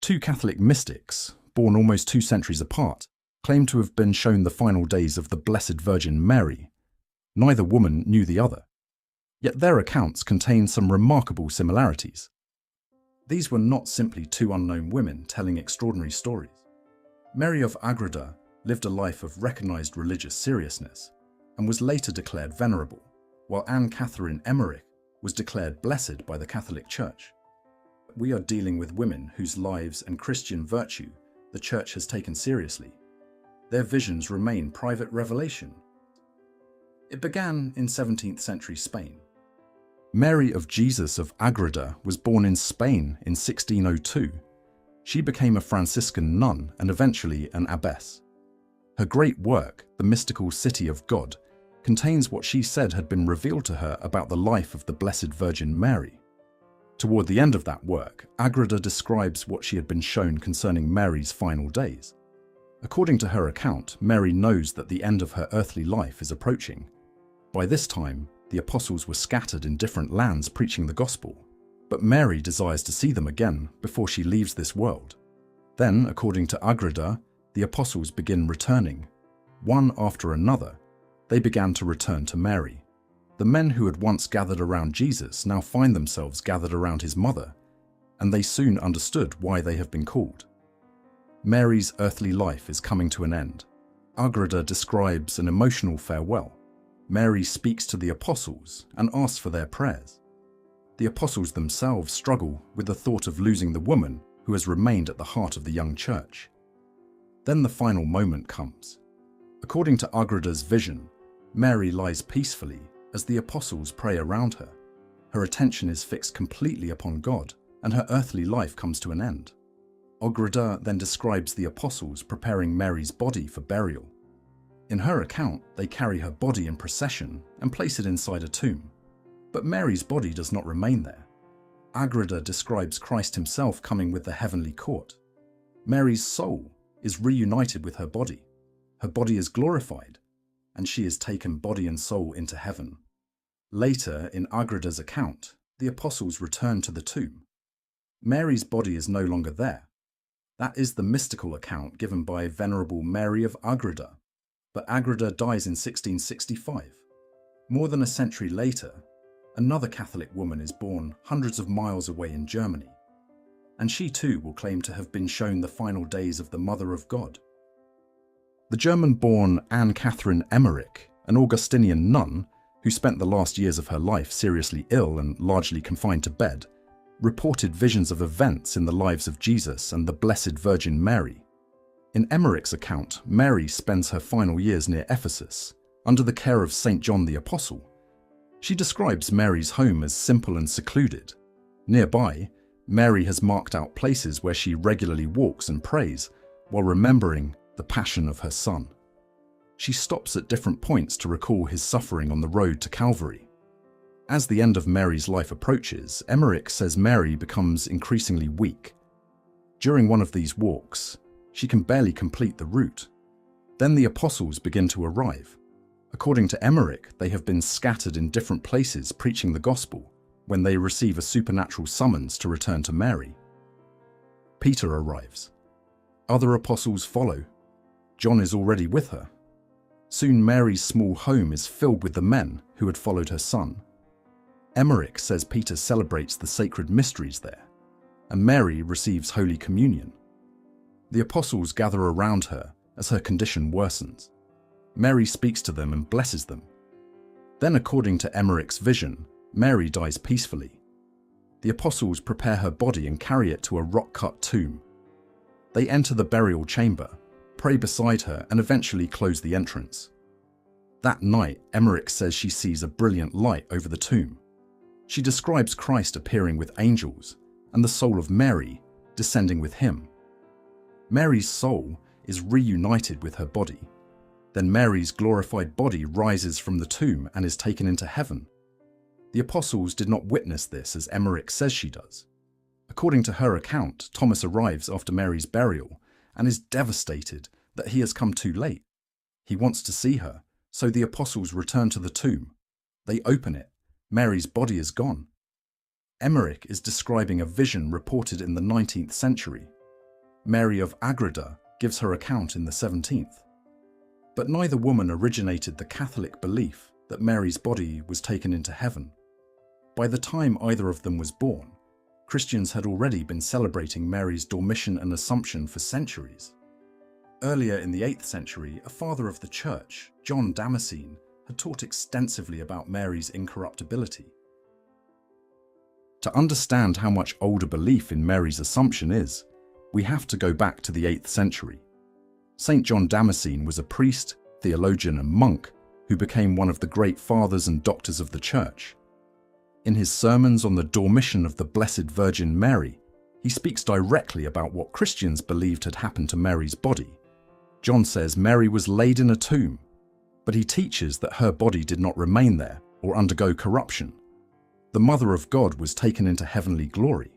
Two Catholic mystics, born almost 2 centuries apart, claim to have been shown the final days of the Blessed Virgin Mary. Neither woman knew the other. Yet their accounts contain some remarkable similarities. These were not simply two unknown women telling extraordinary stories. Mary of Agreda lived a life of recognized religious seriousness and was later declared venerable, while Anne Catherine Emmerich was declared blessed by the Catholic Church. We are dealing with women whose lives and Christian virtue the Church has taken seriously. Their visions remain private revelation. It began in 17th century Spain. Mary of Jesus of Agreda was born in Spain in 1602. She became a Franciscan nun and eventually an abbess. Her great work, The Mystical City of God, contains what she said had been revealed to her about the life of the Blessed Virgin Mary. Toward the end of that work, Agreda describes what she had been shown concerning Mary's final days. According to her account, Mary knows that the end of her earthly life is approaching. By this time, the apostles were scattered in different lands preaching the gospel, but Mary desires to see them again before she leaves this world. Then, according to Agreda, the apostles begin returning. One after another, they began to return to Mary. The men who had once gathered around Jesus now find themselves gathered around his mother, and they soon understood why they have been called. Mary's earthly life is coming to an end. Agreda describes an emotional farewell. Mary speaks to the apostles and asks for their prayers. The apostles themselves struggle with the thought of losing the woman who has remained at the heart of the young church. Then the final moment comes. According to Agreda's vision, Mary lies peacefully as the apostles pray around her. Her attention is fixed completely upon God, and her earthly life comes to an end. Agreda then describes the apostles preparing Mary's body for burial. In her account, they carry her body in procession and place it inside a tomb. But Mary's body does not remain there. Agreda describes Christ himself coming with the heavenly court. Mary's soul is reunited with her body. Her body is glorified, and she is taken body and soul into heaven. Later, in Agreda's account, the apostles return to the tomb. Mary's body is no longer there. That is the mystical account given by Venerable Mary of Agreda. But Agreda dies in 1665. More than a century later, another Catholic woman is born hundreds of miles away in Germany, and she too will claim to have been shown the final days of the Mother of God. The German-born Anne Catherine Emmerich, an Augustinian nun who spent the last years of her life seriously ill and largely confined to bed, reported visions of events in the lives of Jesus and the Blessed Virgin Mary. In Emmerich's account, Mary spends her final years near Ephesus, under the care of St. John the Apostle. She describes Mary's home as simple and secluded. Nearby, Mary has marked out places where she regularly walks and prays while remembering the passion of her Son. She stops at different points to recall his suffering on the road to Calvary. As the end of Mary's life approaches, Emmerich says Mary becomes increasingly weak. During one of these walks, she can barely complete the route. Then the apostles begin to arrive. According to Emmerich, they have been scattered in different places preaching the gospel when they receive a supernatural summons to return to Mary. Peter arrives. Other apostles follow. John is already with her. Soon Mary's small home is filled with the men who had followed her Son. Emmerich says Peter celebrates the sacred mysteries there, and Mary receives Holy Communion. The apostles gather around her as her condition worsens. Mary speaks to them and blesses them. Then, according to Emmerich's vision, Mary dies peacefully. The apostles prepare her body and carry it to a rock-cut tomb. They enter the burial chamber, pray beside her, and eventually close the entrance. That night, Emmerich says she sees a brilliant light over the tomb. She describes Christ appearing with angels and the soul of Mary descending with him. Mary's soul is reunited with her body. Then Mary's glorified body rises from the tomb and is taken into heaven. The apostles did not witness this as Emmerich says she does. According to her account, Thomas arrives after Mary's burial and is devastated that he has come too late. He wants to see her, so the apostles return to the tomb. They open it. Mary's body is gone. Emmerich is describing a vision reported in the 19th century. Mary of Agreda gives her account in the 17th. But neither woman originated the Catholic belief that Mary's body was taken into heaven. By the time either of them was born, Christians had already been celebrating Mary's Dormition and Assumption for centuries. Earlier in the 8th century, a father of the Church, John Damascene, had taught extensively about Mary's incorruptibility. To understand how much older belief in Mary's Assumption is, we have to go back to the 8th century. St. John Damascene was a priest, theologian and monk who became one of the great fathers and doctors of the Church. In his sermons on the Dormition of the Blessed Virgin Mary, he speaks directly about what Christians believed had happened to Mary's body. John says Mary was laid in a tomb, but he teaches that her body did not remain there or undergo corruption. The Mother of God was taken into heavenly glory.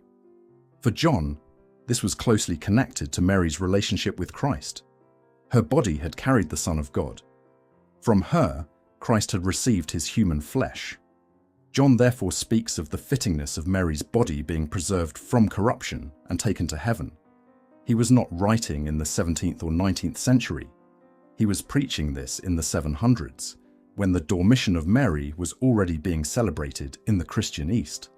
For John, this was closely connected to Mary's relationship with Christ. Her body had carried the Son of God. From her, Christ had received his human flesh. John therefore speaks of the fittingness of Mary's body being preserved from corruption and taken to heaven. He was not writing in the 17th or 19th century. He was preaching this in the 700s, when the Dormition of Mary was already being celebrated in the Christian East.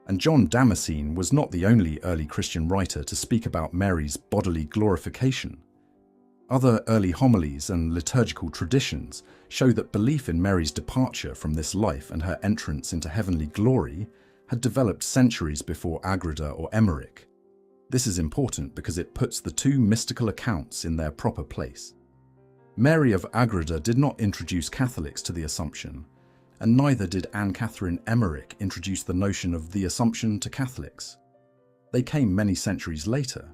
And John Damascene was not the only early Christian writer to speak about Mary's bodily glorification. Other early homilies and liturgical traditions show that belief in Mary's departure from this life and her entrance into heavenly glory had developed centuries before Agreda or Emmerich. This is important because it puts the two mystical accounts in their proper place. Mary of Agreda did not introduce Catholics to the Assumption, and neither did Anne Catherine Emmerich introduce the notion of the Assumption to Catholics. They came many centuries later.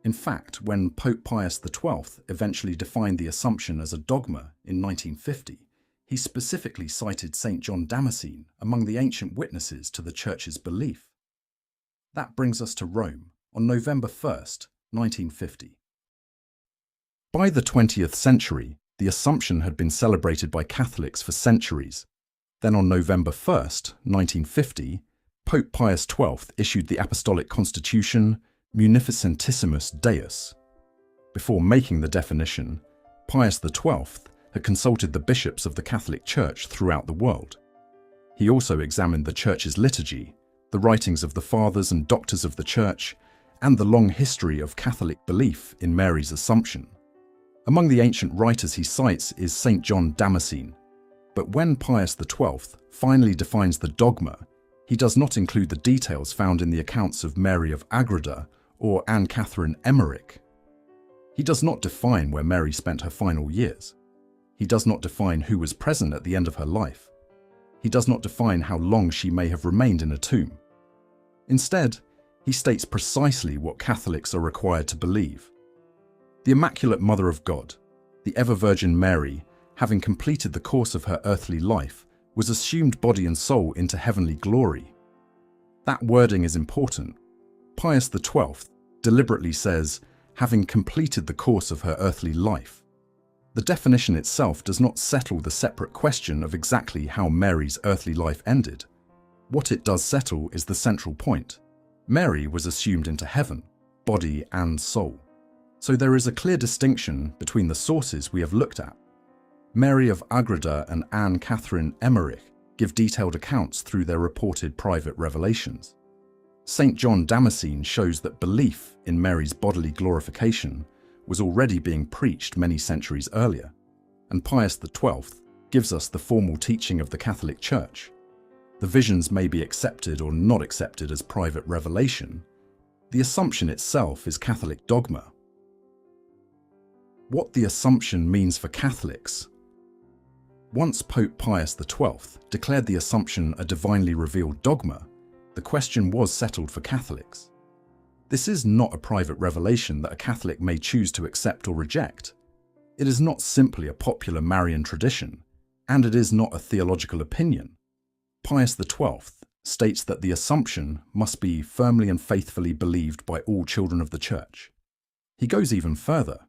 In fact, when Pope Pius XII eventually defined the Assumption as a dogma in 1950, he specifically cited St. John Damascene among the ancient witnesses to the Church's belief. That brings us to Rome on November 1st, 1950. By the 20th century, the Assumption had been celebrated by Catholics for centuries. Then on November 1st, 1950, Pope Pius XII issued the Apostolic Constitution Munificentissimus Deus. Before making the definition, Pius XII had consulted the bishops of the Catholic Church throughout the world. He also examined the Church's liturgy, the writings of the fathers and doctors of the Church, and the long history of Catholic belief in Mary's Assumption. Among the ancient writers he cites is St. John Damascene. But when Pius XII finally defines the dogma, he does not include the details found in the accounts of Mary of Agreda or Anne Catherine Emmerich. He does not define where Mary spent her final years. He does not define who was present at the end of her life. He does not define how long she may have remained in a tomb. Instead, he states precisely what Catholics are required to believe. The Immaculate Mother of God, the ever-Virgin Mary, having completed the course of her earthly life, was assumed body and soul into heavenly glory. That wording is important. Pius XII deliberately says, having completed the course of her earthly life. The definition itself does not settle the separate question of exactly how Mary's earthly life ended. What it does settle is the central point. Mary was assumed into heaven, body and soul. So there is a clear distinction between the sources we have looked at. Mary of Agreda and Anne Catherine Emmerich give detailed accounts through their reported private revelations. St. John Damascene shows that belief in Mary's bodily glorification was already being preached many centuries earlier, and Pius XII gives us the formal teaching of the Catholic Church. The visions may be accepted or not accepted as private revelation. The Assumption itself is Catholic dogma. What the Assumption means for Catholics. Once Pope Pius XII declared the Assumption a divinely revealed dogma, the question was settled for Catholics. This is not a private revelation that a Catholic may choose to accept or reject. It is not simply a popular Marian tradition, and it is not a theological opinion. Pius XII states that the Assumption must be firmly and faithfully believed by all children of the Church. He goes even further.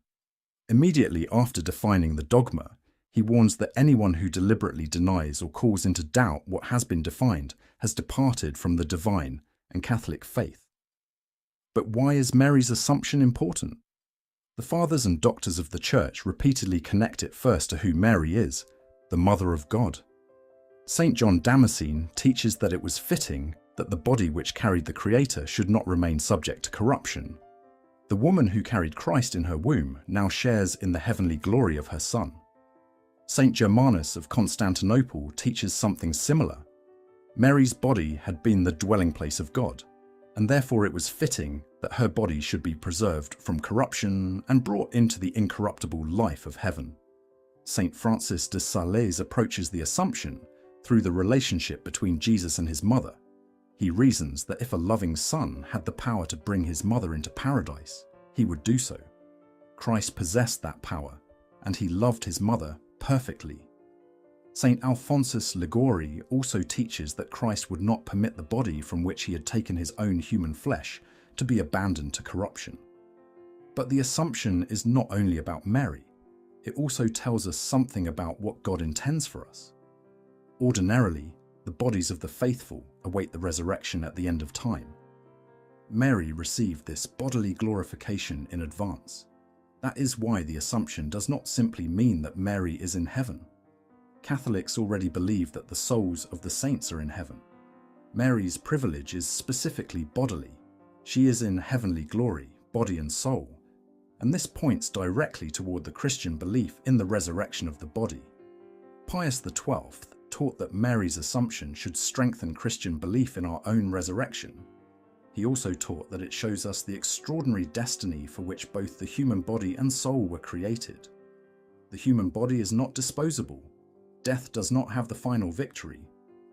Immediately after defining the dogma, he warns that anyone who deliberately denies or calls into doubt what has been defined has departed from the divine and Catholic faith. But why is Mary's Assumption important? The fathers and doctors of the Church repeatedly connect it first to who Mary is, the Mother of God. St. John Damascene teaches that it was fitting that the body which carried the Creator should not remain subject to corruption. The woman who carried Christ in her womb now shares in the heavenly glory of her Son. St. Germanus of Constantinople teaches something similar. Mary's body had been the dwelling place of God, and therefore it was fitting that her body should be preserved from corruption and brought into the incorruptible life of heaven. St. Francis de Sales approaches the Assumption through the relationship between Jesus and his mother. He reasons that if a loving son had the power to bring his mother into paradise, he would do so. Christ possessed that power, and he loved his mother perfectly. St. Alphonsus Liguori also teaches that Christ would not permit the body from which he had taken his own human flesh to be abandoned to corruption. But the Assumption is not only about Mary, it also tells us something about what God intends for us. Ordinarily, the bodies of the faithful await the resurrection at the end of time. Mary received this bodily glorification in advance. That is why the Assumption does not simply mean that Mary is in heaven. Catholics already believe that the souls of the saints are in heaven. Mary's privilege is specifically bodily. She is in heavenly glory, body and soul, and this points directly toward the Christian belief in the resurrection of the body. Pius XII taught that Mary's Assumption should strengthen Christian belief in our own resurrection. He also taught that it shows us the extraordinary destiny for which both the human body and soul were created. The human body is not disposable. Death does not have the final victory.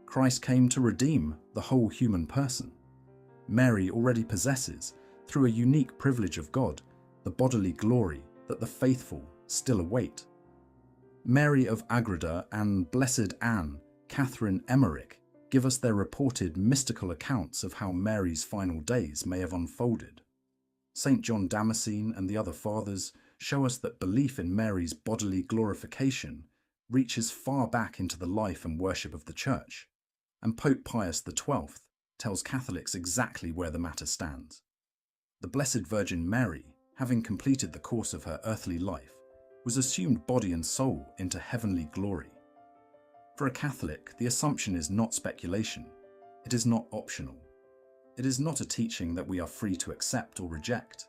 Christ came to redeem the whole human person. Mary already possesses, through a unique privilege of God, the bodily glory that the faithful still await. Mary of Agreda and Blessed Anne, Catherine Emmerich, give us their reported mystical accounts of how Mary's final days may have unfolded. St. John Damascene and the other fathers show us that belief in Mary's bodily glorification reaches far back into the life and worship of the Church, and Pope Pius XII tells Catholics exactly where the matter stands. The Blessed Virgin Mary, having completed the course of her earthly life, was assumed body and soul into heavenly glory. For a Catholic, the Assumption is not speculation. It is not optional. It is not a teaching that we are free to accept or reject.